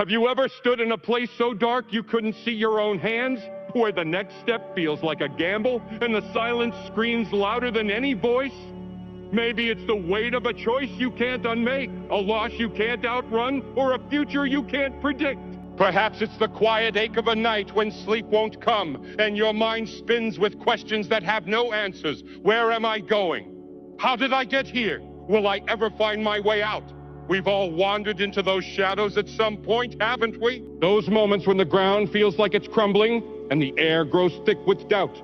Have you ever stood in a place so dark you couldn't see your own hands? Where the next step feels like a gamble and the silence screams louder than any voice? Maybe it's the weight of a choice you can't unmake, a loss you can't outrun, or a future you can't predict. Perhaps it's the quiet ache of a night when sleep won't come and your mind spins with questions that have no answers. Where am I going? How did I get here? Will I ever find my way out? We've all wandered into those shadows at some point, haven't we? Those moments when the ground feels like it's crumbling and the air grows thick with doubt.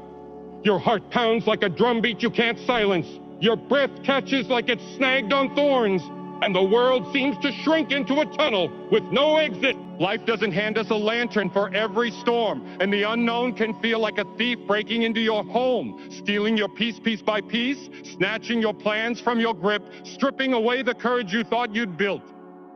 Your heart pounds like a drumbeat you can't silence. Your breath catches like it's snagged on thorns. And the world seems to shrink into a tunnel with no exit. Life doesn't hand us a lantern for every storm, and the unknown can feel like a thief breaking into your home, stealing your peace piece by piece, snatching your plans from your grip, stripping away the courage you thought you'd built.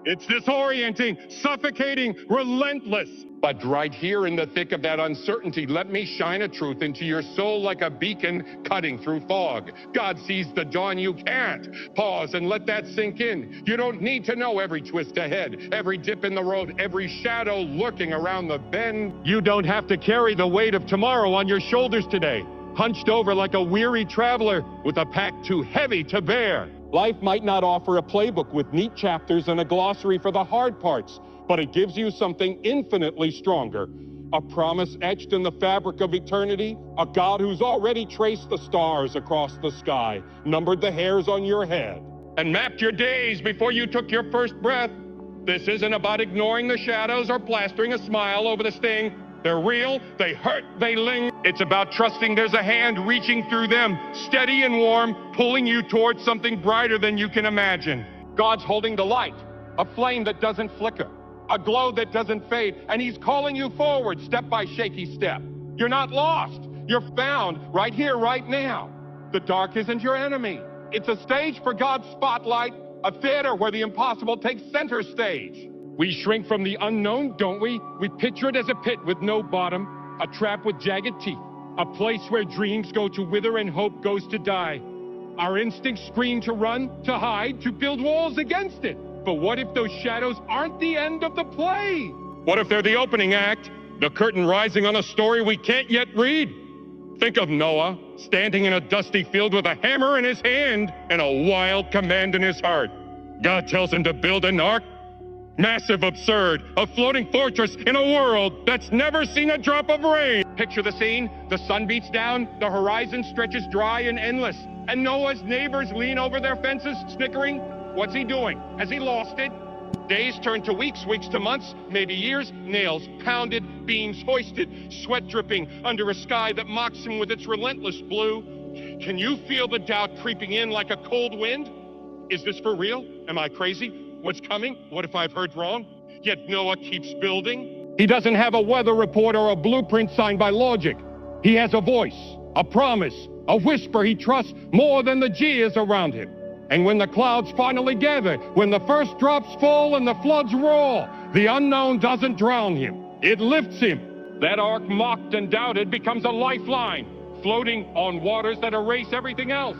It's disorienting, suffocating, relentless. But right here in the thick of that uncertainty, let me shine a truth into your soul like a beacon cutting through fog. God sees the dawn you can't. Pause and let that sink in. You don't need to know every twist ahead, every dip in the road, every shadow lurking around the bend. You don't have to carry the weight of tomorrow on your shoulders today, hunched over like a weary traveler with a pack too heavy to bear. Life might not offer a playbook with neat chapters and a glossary for the hard parts, but it gives you something infinitely stronger. A promise etched in the fabric of eternity, a God who's already traced the stars across the sky, numbered the hairs on your head, and mapped your days before you took your first breath. This isn't about ignoring the shadows or plastering a smile over the sting. They're real, they hurt, they linger. It's about trusting there's a hand reaching through them, steady and warm, pulling you towards something brighter than you can imagine. God's holding the light, a flame that doesn't flicker, a glow that doesn't fade, and he's calling you forward step by shaky step. You're not lost, you're found right here, right now. The dark isn't your enemy. It's a stage for God's spotlight, a theater where the impossible takes center stage. We shrink from the unknown, don't we? We picture it as a pit with no bottom, a trap with jagged teeth, a place where dreams go to wither and hope goes to die. Our instincts scream to run, to hide, to build walls against it. But what if those shadows aren't the end of the play? What if they're the opening act, the curtain rising on a story we can't yet read? Think of Noah, standing in a dusty field with a hammer in his hand and a wild command in his heart. God tells him to build an ark. Massive, absurd, a floating fortress in a world that's never seen a drop of rain. Picture the scene. The sun beats down, the horizon stretches dry and endless, and Noah's neighbors lean over their fences, snickering. What's he doing? Has he lost it? Days turn to weeks, weeks to months, maybe years, nails pounded, beams hoisted, sweat dripping under a sky that mocks him with its relentless blue. Can you feel the doubt creeping in like a cold wind? Is this for real? Am I crazy? What's coming? What if I've heard wrong? Yet Noah keeps building. He doesn't have a weather report or a blueprint signed by logic. He has a voice, a promise, a whisper he trusts more than the gears around him. And when the clouds finally gather, when the first drops fall and the floods roar, the unknown doesn't drown him. It lifts him. That ark mocked and doubted becomes a lifeline, floating on waters that erase everything else.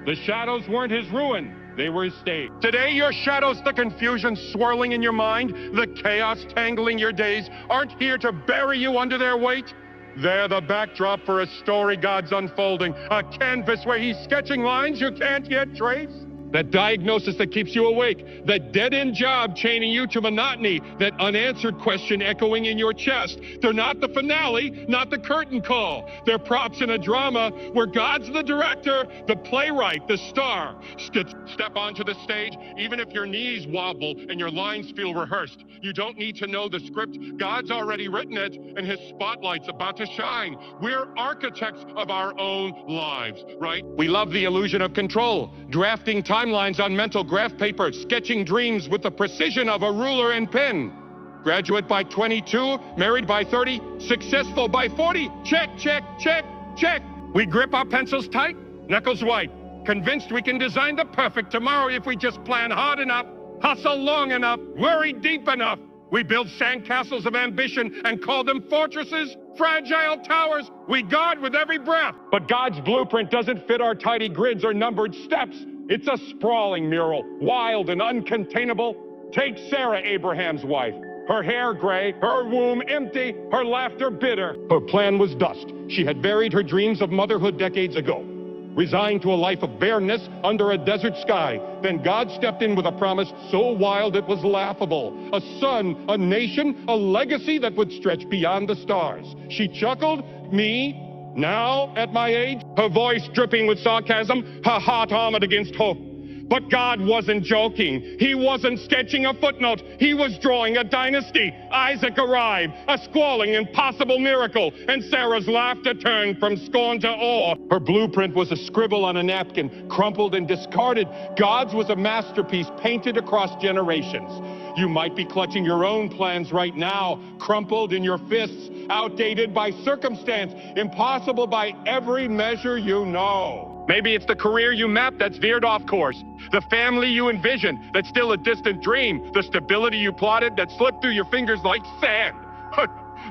The shadows weren't his ruin. They were his stage. Today, your shadows, the confusion swirling in your mind, the chaos tangling your days, aren't here to bury you under their weight. They're the backdrop for a story God's unfolding, a canvas where he's sketching lines you can't yet trace. That diagnosis that keeps you awake, that dead-end job chaining you to monotony, that unanswered question echoing in your chest. They're not the finale, not the curtain call. They're props in a drama where God's the director, the playwright, the star. Step onto the stage, even if your knees wobble and your lines feel rehearsed. You don't need to know the script. God's already written it, and his spotlight's about to shine. We're architects of our own lives, right? We love the illusion of control, drafting timelines on mental graph paper, sketching dreams with the precision of a ruler and pen. Graduate by 22, married by 30, successful by 40. Check, check, check, check. We grip our pencils tight, knuckles white, convinced we can design the perfect tomorrow if we just plan hard enough, hustle long enough, worry deep enough. We build sandcastles of ambition and call them fortresses, fragile towers we guard with every breath. But God's blueprint doesn't fit our tidy grids or numbered steps. It's a sprawling mural, wild and uncontainable. Take Sarah, Abraham's wife. Her hair gray, her womb empty, her laughter bitter. Her plan was dust. She had buried her dreams of motherhood decades ago. Resigned to a life of bareness under a desert sky. Then God stepped in with a promise so wild it was laughable. A son, a nation, a legacy that would stretch beyond the stars. She chuckled, me, now at my age? Her voice dripping with sarcasm, her heart armored against hope. But God wasn't joking. He wasn't sketching a footnote. He was drawing a dynasty. Isaac arrived, a squalling, impossible miracle, and Sarah's laughter turned from scorn to awe. Her blueprint was a scribble on a napkin, crumpled and discarded. God's was a masterpiece painted across generations. You might be clutching your own plans right now, crumpled in your fists, outdated by circumstance, impossible by every measure you know. Maybe it's the career you mapped that's veered off course, the family you envisioned that's still a distant dream, the stability you plotted that slipped through your fingers like sand.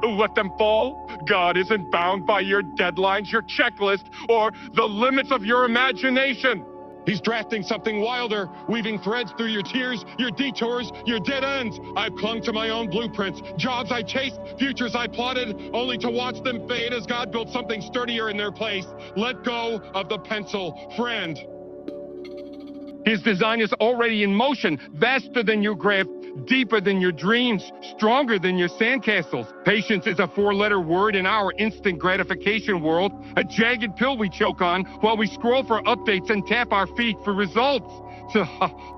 Let them fall. God isn't bound by your deadlines, your checklist, or the limits of your imagination. He's drafting something wilder, weaving threads through your tears, your detours, your dead ends. I've clung to my own blueprints, jobs I chased, futures I plotted, only to watch them fade as God built something sturdier in their place. Let go of the pencil, friend. His design is already in motion, vaster than your grave, deeper than your dreams, stronger than your sandcastles. Patience is a four-letter word in our instant gratification world, a jagged pill we choke on while we scroll for updates and tap our feet for results. So,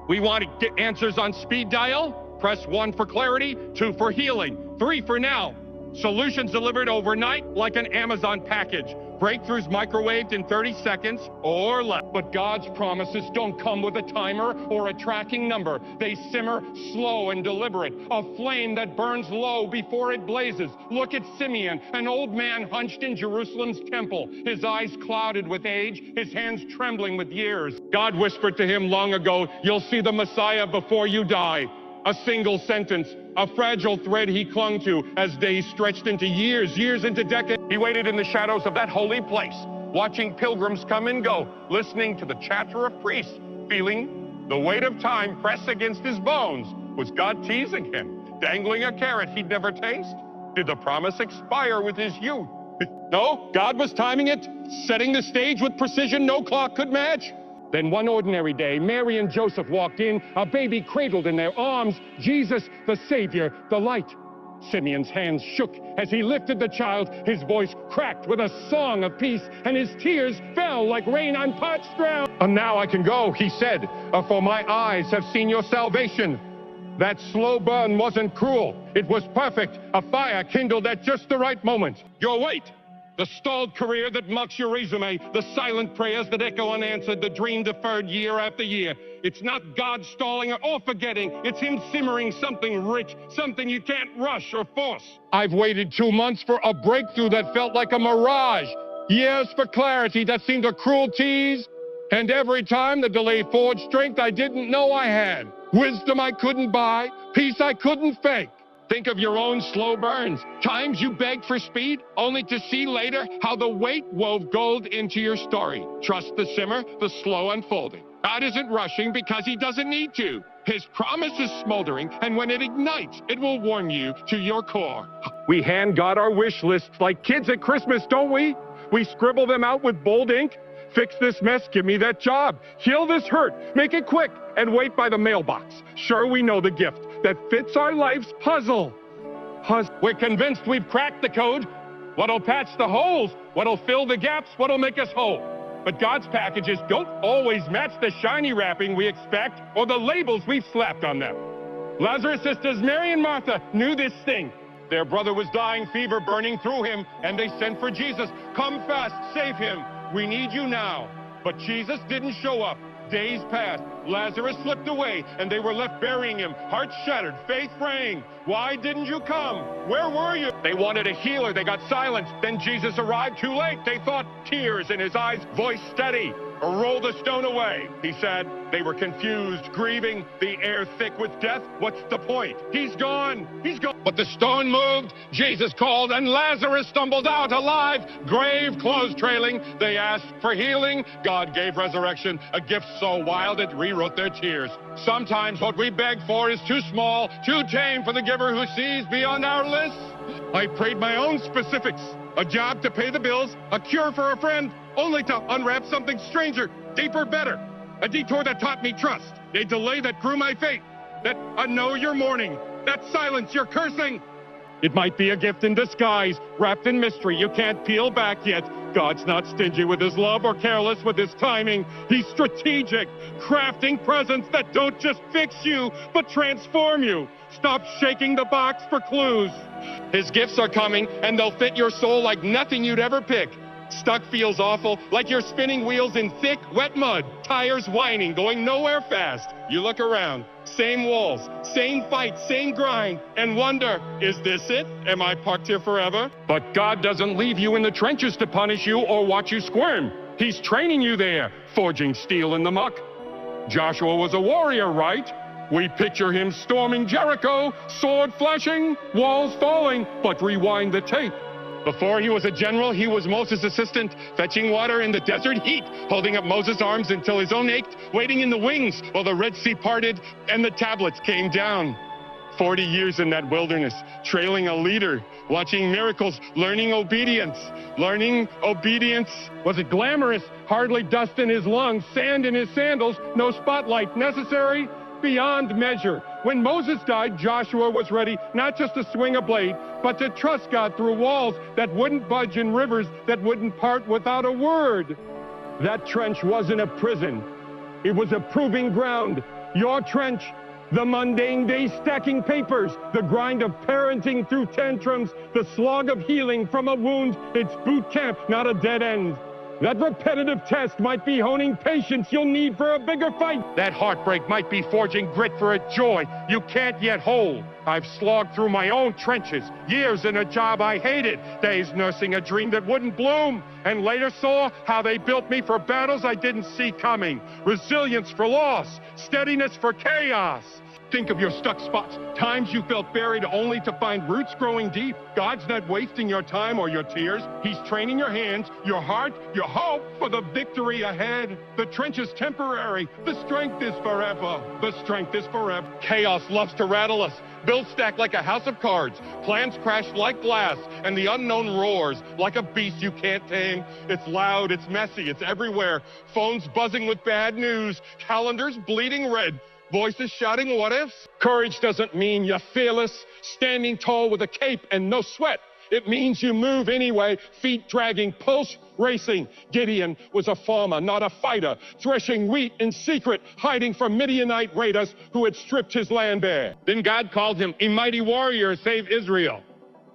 we want to get answers on speed dial? Press 1 for clarity, 2 for healing, 3 for now. Solutions delivered overnight like an Amazon package. Breakthroughs microwaved in 30 seconds or less. But God's promises don't come with a timer or a tracking number. They simmer slow and deliberate, a flame that burns low before it blazes. Look at Simeon, an old man hunched in Jerusalem's temple, his eyes clouded with age, his hands trembling with years. God whispered to him long ago, "You'll see the Messiah before you die." A single sentence, a fragile thread he clung to as days stretched into years, years into decades. He waited in the shadows of that holy place, watching pilgrims come and go, listening to the chatter of priests, feeling the weight of time press against his bones. Was God teasing him, dangling a carrot he'd never taste? Did the promise expire with his youth? No, God was timing it, setting the stage with precision no clock could match. Then one ordinary day, Mary and Joseph walked in, a baby cradled in their arms, Jesus, the Savior, the light. Simeon's hands shook as he lifted the child. His voice cracked with a song of peace, and his tears fell like rain on parched ground. "And now I can go," he said, "for my eyes have seen your salvation." That slow burn wasn't cruel. It was perfect, a fire kindled at just the right moment. Your wait! The stalled career that mocks your resume, the silent prayers that echo unanswered, the dream deferred year after year. It's not God stalling or forgetting, it's him simmering something rich, something you can't rush or force. I've waited 2 months for a breakthrough that felt like a mirage, years for clarity that seemed a cruel tease, and every time the delay forged strength I didn't know I had, wisdom I couldn't buy, peace I couldn't fake. Think of your own slow burns, times you begged for speed, only to see later how the wait wove gold into your story. Trust the simmer, the slow unfolding. God isn't rushing because he doesn't need to. His promise is smoldering, and when it ignites, it will warm you to your core. We hand God our wish lists like kids at Christmas, don't we? We scribble them out with bold ink. Fix this mess, give me that job. Heal this hurt, make it quick, and wait by the mailbox. Sure, we know the gift that fits our life's puzzle. We're convinced we've cracked the code. What'll patch the holes? What'll fill the gaps? What'll make us whole? But God's packages don't always match the shiny wrapping we expect or the labels we've slapped on them. Lazarus' sisters Mary and Martha knew this thing. Their brother was dying, fever burning through him, and they sent for Jesus. Come fast, save him. We need you now. But Jesus didn't show up. Days passed, Lazarus slipped away, and they were left burying him, hearts shattered, faith fraying. Why didn't you come? Where were you? They wanted a healer, they got silence. Then Jesus arrived too late. They thought, tears in his eyes, voice steady. Roll the stone away, he said. They were confused, grieving, the air thick with death. What's the point? He's gone! He's gone! But the stone moved, Jesus called, and Lazarus stumbled out alive, grave clothes trailing. They asked for healing. God gave resurrection, a gift so wild it rewrote their tears. Sometimes what we beg for is too small, too tame for the giver who sees beyond our lists. I prayed my own specifics. A job to pay the bills, a cure for a friend, only to unwrap something stranger, deeper, better. A detour that taught me trust, a delay that grew my faith, that I know you're mourning, that silence you're cursing. It might be a gift in disguise, wrapped in mystery you can't peel back yet. God's not stingy with his love or careless with his timing. He's strategic, crafting presents that don't just fix you, but transform you. Stop shaking the box for clues. His gifts are coming, and they'll fit your soul like nothing you'd ever pick. Stuck feels awful, like you're spinning wheels in thick, wet mud. Tires whining, going nowhere fast. You look around, same walls, same fight, same grind, and wonder, is this it? Am I parked here forever? But God doesn't leave you in the trenches to punish you or watch you squirm. He's training you there, forging steel in the muck. Joshua was a warrior, right? We picture him storming Jericho, sword flashing, walls falling, but rewind the tape. Before he was a general, he was Moses' assistant, fetching water in the desert heat, holding up Moses' arms until his own ached, waiting in the wings while the Red Sea parted and the tablets came down. 40 years in that wilderness, trailing a leader, watching miracles, learning obedience. Learning obedience. Was it glamorous? Hardly dust in his lungs, sand in his sandals, no spotlight necessary? Beyond measure. When Moses died, Joshua was ready not just to swing a blade, but to trust God through walls that wouldn't budge and rivers that wouldn't part without a word. That trench wasn't a prison. It was a proving ground. Your trench, the mundane day stacking papers, the grind of parenting through tantrums, the slog of healing from a wound. It's boot camp, not a dead end. That repetitive test might be honing patience you'll need for a bigger fight. That heartbreak might be forging grit for a joy you can't yet hold. I've slogged through my own trenches, years in a job I hated, days nursing a dream that wouldn't bloom, and later saw how they built me for battles I didn't see coming. Resilience for loss, steadiness for chaos. Think of your stuck spots, times you felt buried only to find roots growing deep. God's not wasting your time or your tears. He's training your hands, your heart, your hope for the victory ahead. The trench is temporary. The strength is forever. The strength is forever. Chaos loves to rattle us. Bills stack like a house of cards. Plans crash like glass, and the unknown roars like a beast you can't tame. It's loud, it's messy, it's everywhere. Phones buzzing with bad news. Calendars bleeding red. Voices shouting what ifs. Courage doesn't mean you're fearless, standing tall with a cape and no sweat. It means you move anyway, feet dragging, pulse racing. Gideon was a farmer, not a fighter, threshing wheat in secret, hiding from Midianite raiders who had stripped his land bare. Then God called him a mighty warrior to save Israel.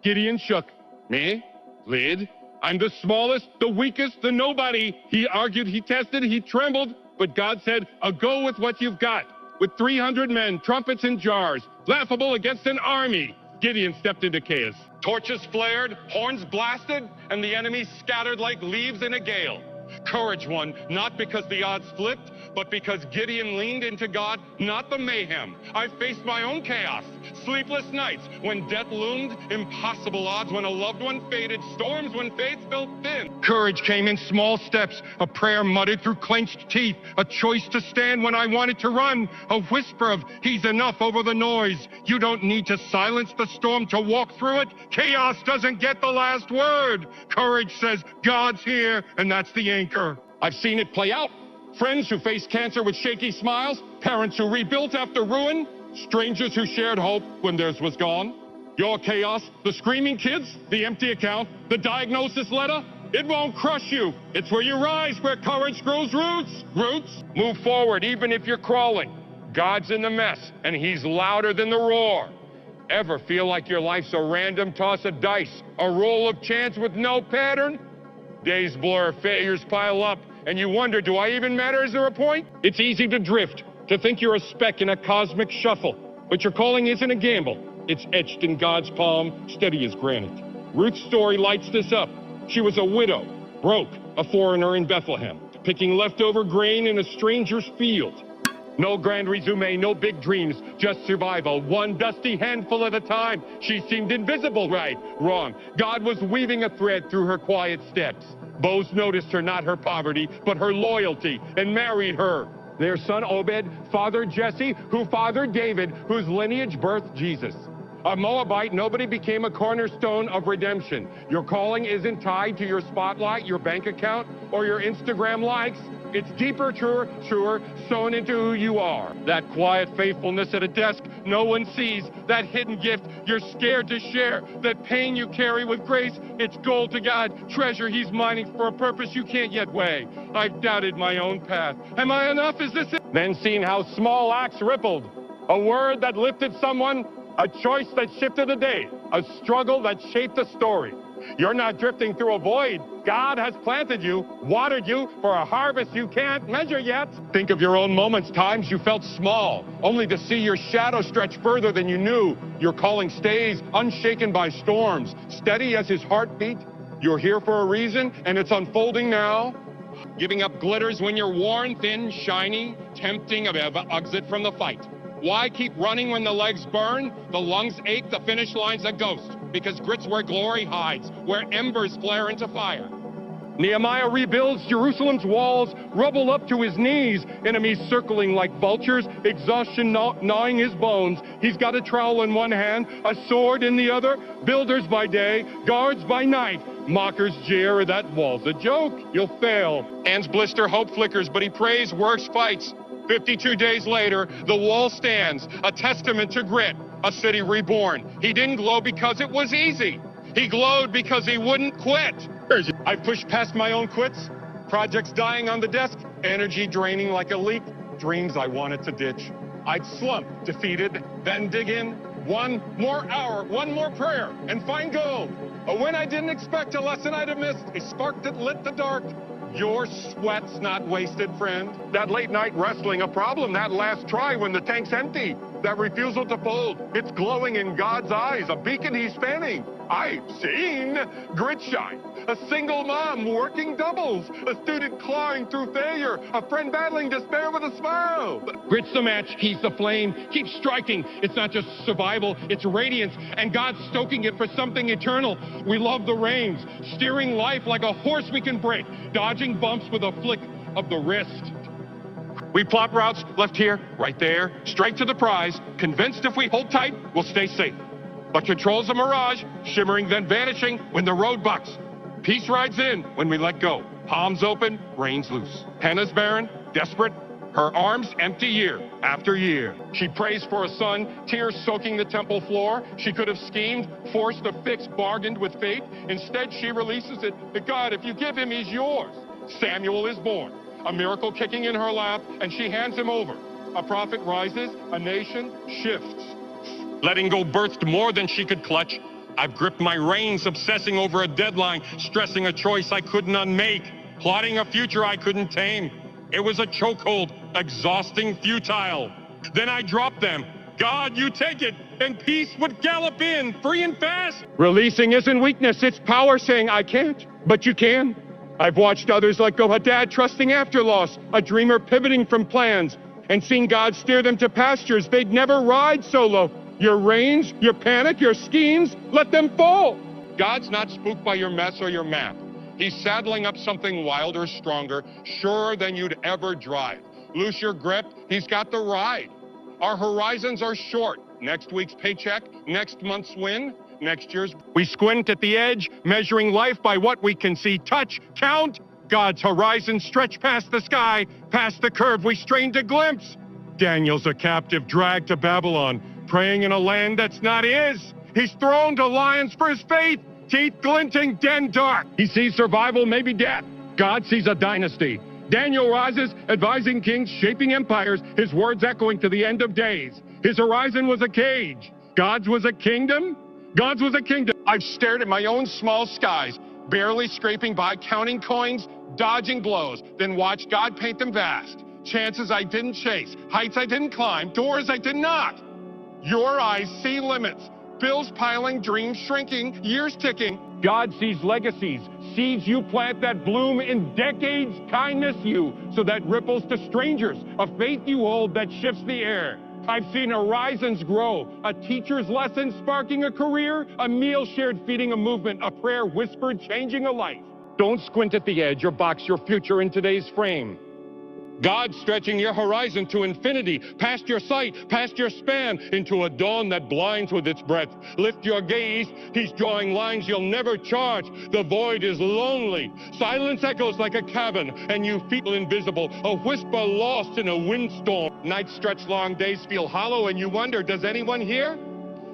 Gideon shook. Me? Lead? I'm the smallest, the weakest, the nobody. He argued, he tested, he trembled, but God said, I'll go with what you've got. With 300 men, trumpets in jars, laughable against an army. Gideon stepped into chaos. Torches flared, horns blasted, and the enemy scattered like leaves in a gale. Courage won, not because the odds flipped, but because Gideon leaned into God, not the mayhem. I faced my own chaos, sleepless nights when death loomed, impossible odds when a loved one faded, storms when faith felt thin. Courage came in small steps, a prayer muttered through clenched teeth, a choice to stand when I wanted to run, a whisper of, he's enough over the noise. You don't need to silence the storm to walk through it. Chaos doesn't get the last word. Courage says, God's here, and that's the anchor. I've seen it play out. Friends who faced cancer with shaky smiles, parents who rebuilt after ruin, strangers who shared hope when theirs was gone. Your chaos, the screaming kids, the empty account, the diagnosis letter, it won't crush you. It's where you rise, where courage grows roots. Roots, move forward even if you're crawling. God's in the mess, and he's louder than the roar. Ever feel like your life's a random toss of dice, a roll of chance with no pattern? Days blur, failures pile up, and you wonder, do I even matter? Is there a point? It's easy to drift, to think you're a speck in a cosmic shuffle. But your calling isn't a gamble. It's etched in God's palm, steady as granite. Ruth's story lights this up. She was a widow, broke, a foreigner in Bethlehem. picking leftover grain in a stranger's field. No grand resume, no big dreams, just survival, one dusty handful at a time. She seemed invisible, right? Wrong. God was weaving a thread through her quiet steps. Boaz noticed her, not her poverty, but her loyalty, and married her. Their son Obed fathered Jesse, who fathered David, whose lineage birthed Jesus. A Moabite, nobody became a cornerstone of redemption. Your calling isn't tied to your spotlight, your bank account, or your Instagram likes. It's deeper, truer, sewn into who you are. That quiet faithfulness at a desk no one sees. That hidden gift you're scared to share. That pain you carry with grace. It's gold to God, treasure He's mining for a purpose you can't yet weigh. I've doubted my own path. Am I enough? Is this it? Then seen how small acts rippled. A word that lifted someone, a choice that shifted a day, a struggle that shaped a story. You're not drifting through a void. God has planted you, watered you for a harvest you can't measure yet. Think of your own moments, times you felt small, only to see your shadow stretch further than you knew. Your calling stays unshaken by storms, steady as His heartbeat. You're here for a reason, and it's unfolding now. Giving up glitters when you're worn, thin, shiny, tempting of exit from the fight. Why keep running when the legs burn, the lungs ache, the finish line's a ghost? Because grit's where glory hides, where embers flare into fire. Nehemiah rebuilds Jerusalem's walls, rubble up to his knees, enemies circling like vultures, exhaustion gnawing his bones. He's got a trowel in one hand, a sword in the other, builders by day, guards by night. Mockers jeer, that wall's a joke, you'll fail. Hands blister, hope flickers, but he prays, works, fights. 52 days later, the wall stands, a testament to grit, a city reborn. He didn't glow because it was easy. He glowed because he wouldn't quit. I've pushed past my own quits, projects dying on the desk, energy draining like a leak, dreams I wanted to ditch. I'd slump, defeated, then dig in. One more hour, one more prayer, and find gold. A win I didn't expect, a lesson I'd have missed, a spark that lit the dark. Your sweat's not wasted, friend. That late night wrestling, a problem. That last try when the tank's empty. That refusal to fold. It's glowing in God's eyes, a beacon He's fanning. I've seen grit shine. A single mom working doubles. A student clawing through failure. A friend battling despair with a smile. Grit's the match. He's the flame. Keep striking. It's not just survival, it's radiance. And God's stoking it for something eternal. We love the reins, steering life like a horse we can break, dodging bumps with a flick of the wrist. We plot routes left here, right there, straight to the prize, convinced if we hold tight, we'll stay safe. But control's a mirage, shimmering then vanishing when the road bucks. Peace rides in when we let go. Palms open, reins loose. Hannah's barren, desperate, her arms empty year after year. She prays for a son, tears soaking the temple floor. She could have schemed, forced a fix, bargained with fate. Instead, she releases it. God, if you give him, he's yours. Samuel is born, a miracle kicking in her lap, and she hands him over. A prophet rises, a nation shifts. Letting go birthed more than she could clutch. I've gripped my reins, obsessing over a deadline, stressing a choice I couldn't unmake, plotting a future I couldn't tame. It was a chokehold, exhausting, futile. Then I dropped them. God, you take it, and peace would gallop in, free and fast. Releasing isn't weakness, it's power saying I can't, but you can. I've watched others let go, a dad trusting after loss, a dreamer pivoting from plans, and seen God steer them to pastures they'd never ride solo. Your reins, your panic, your schemes, let them fall. God's not spooked by your mess or your map. He's saddling up something wilder, stronger, surer than you'd ever drive. Loose your grip, He's got the ride. Our horizons are short. Next week's paycheck, next month's win, next year's. We squint at the edge, measuring life by what we can see, touch, count. God's horizons stretch past the sky, past the curve we strain to glimpse. Daniel's a captive dragged to Babylon, praying in a land that's not his. He's thrown to lions for his faith, teeth glinting, den dark. He sees survival, maybe death. God sees a dynasty. Daniel rises, advising kings, shaping empires, his words echoing to the end of days. His horizon was a cage. God's was a kingdom? God's was a kingdom. I've stared at my own small skies, barely scraping by, counting coins, dodging blows, then watched God paint them vast. Chances I didn't chase, heights I didn't climb, doors I didn't knock. Your eyes see limits, bills piling, dreams shrinking, years ticking. God sees legacies, seeds you plant that bloom in decades, kindness you, so that ripples to strangers, a faith you hold that shifts the air. I've seen horizons grow, a teacher's lesson sparking a career, a meal shared feeding a movement, a prayer whispered changing a life. Don't squint at the edge or box your future in today's frame. God stretching your horizon to infinity, past your sight, past your span, into a dawn that blinds with its breath. Lift your gaze, he's drawing lines you'll never charge. The void is lonely. Silence echoes like a cavern, and you feel invisible, a whisper lost in a windstorm. Nights stretch long, days feel hollow, and you wonder, does anyone hear?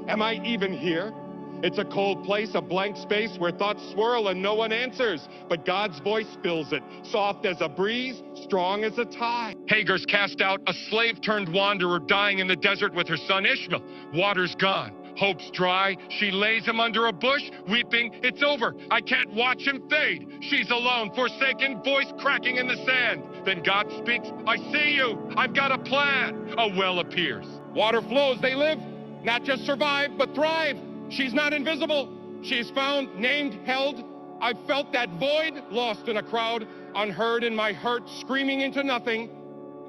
Am I even here? It's a cold place, a blank space where thoughts swirl and no one answers. But God's voice fills it, soft as a breeze, strong as a tide. Hagar's cast out, a slave-turned wanderer dying in the desert with her son Ishmael. Water's gone, hope's dry. She lays him under a bush, weeping, it's over. I can't watch him fade. She's alone, forsaken, voice cracking in the sand. Then God speaks, I see you, I've got a plan. A well appears. Water flows, they live, not just survive, but thrive. She's not invisible. She's found, named, held. I've felt that void, lost in a crowd, unheard in my hurt, screaming into nothing.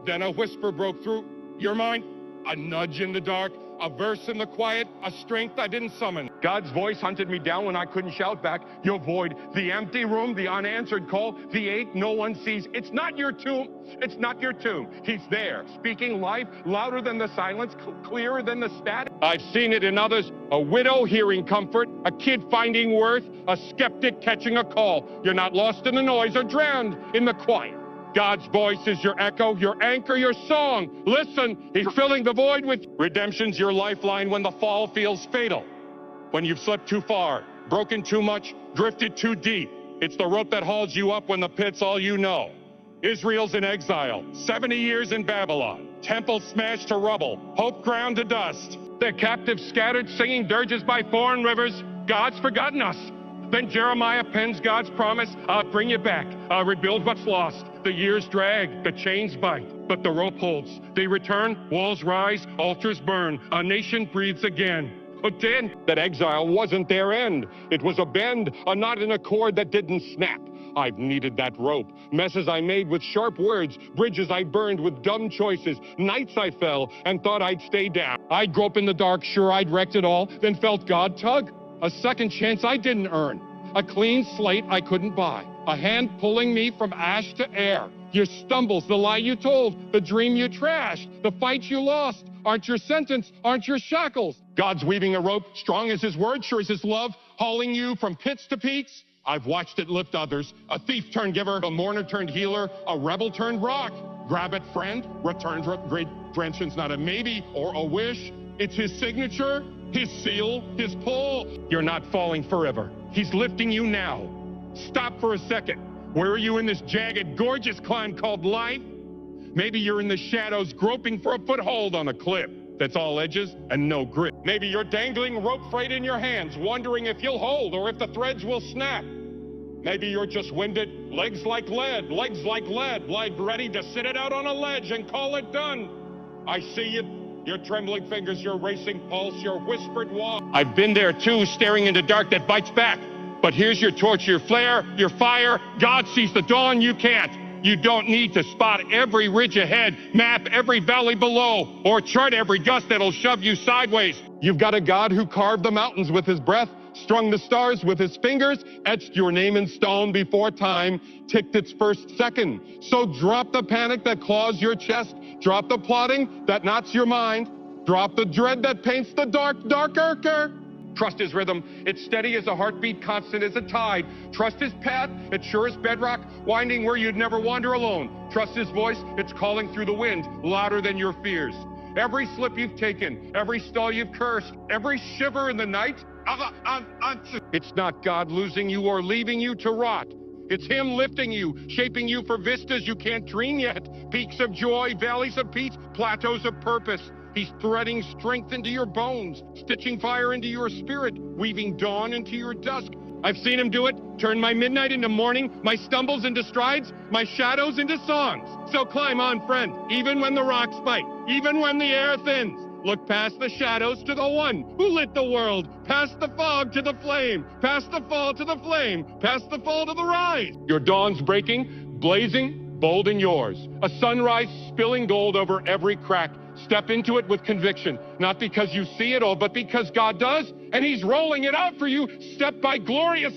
Then a whisper broke through. You're mine. A nudge in the dark, a verse in the quiet, a strength I didn't summon. God's voice hunted me down when I couldn't shout back. Your void, the empty room, the unanswered call, the ache no one sees. It's not your tomb. It's not your tomb. He's there, speaking life, louder than the silence, clearer than the static. I've seen it in others. A widow hearing comfort, a kid finding worth, a skeptic catching a call. You're not lost in the noise or drowned in the quiet. God's voice is your echo, your anchor, your song. Listen, he's filling the void with redemption's your lifeline when the fall feels fatal. When you've slipped too far, broken too much, drifted too deep. It's the rope that hauls you up when the pit's all you know. Israel's in exile, 70 years in Babylon. Temple smashed to rubble, hope ground to dust. Their captives scattered, singing dirges by foreign rivers. God's forgotten us. Then Jeremiah pens God's promise, I'll bring you back. I'll rebuild what's lost. The years drag, the chains bite, but the rope holds. They return, walls rise, altars burn. A nation breathes again. But then, that exile wasn't their end. It was a bend, a knot in a cord that didn't snap. I've needed that rope. Messes I made with sharp words, bridges I burned with dumb choices, nights I fell and thought I'd stay down. I'd grope in the dark, sure I'd wrecked it all, then felt God tug. A second chance I didn't earn. A clean slate I couldn't buy. A hand pulling me from ash to air. Your stumbles, the lie you told, the dream you trashed, the fight you lost, aren't your sentence, aren't your shackles. God's weaving a rope, strong as his word, sure as his love, hauling you from pits to peaks. I've watched it lift others. A thief turned giver, a mourner turned healer, a rebel turned rock. Grab it, friend, returns redemption's not a maybe or a wish. It's his signature, his seal, his pull. You're not falling forever. He's lifting you now. Stop for a second. Where are you in this jagged, gorgeous climb called life? Maybe you're in the shadows groping for a foothold on a cliff that's all edges and no grip. Maybe you're dangling rope freight in your hands, wondering if you'll hold or if the threads will snap. Maybe you're just winded, legs like lead, like ready to sit it out on a ledge and call it done. I see you. Your trembling fingers, your racing pulse, your whispered walk. I've been there too, staring into dark that bites back. But here's your torch, your flare, your fire. God sees the dawn, you can't. You don't need to spot every ridge ahead, map every valley below, or chart every gust that'll shove you sideways. You've got a God who carved the mountains with his breath, strung the stars with his fingers, etched your name in stone before time ticked its first second. So drop the panic that claws your chest, drop the plotting that knots your mind, drop the dread that paints the darker. Trust his rhythm, it's steady as a heartbeat, constant as a tide. Trust his path, it's sure as bedrock, winding where you'd never wander alone. Trust his voice, it's calling through the wind, louder than your fears. Every slip you've taken, every stall you've cursed, every shiver in the night, it's not God losing you or leaving you to rot. It's him lifting you, shaping you for vistas you can't dream yet. Peaks of joy, valleys of peace, plateaus of purpose. He's threading strength into your bones, stitching fire into your spirit, weaving dawn into your dusk. I've seen him do it, turn my midnight into morning, my stumbles into strides, my shadows into songs. So climb on, friend, even when the rocks bite, even when the air thins. Look past the shadows to the one who lit the world. Past the fog to the flame. Past the fall to the flame. Past the fall to the rise. Your dawn's breaking, blazing, bold and yours. A sunrise spilling gold over every crack. Step into it with conviction, not because you see it all, but because God does, and He's rolling it out for you step by glorious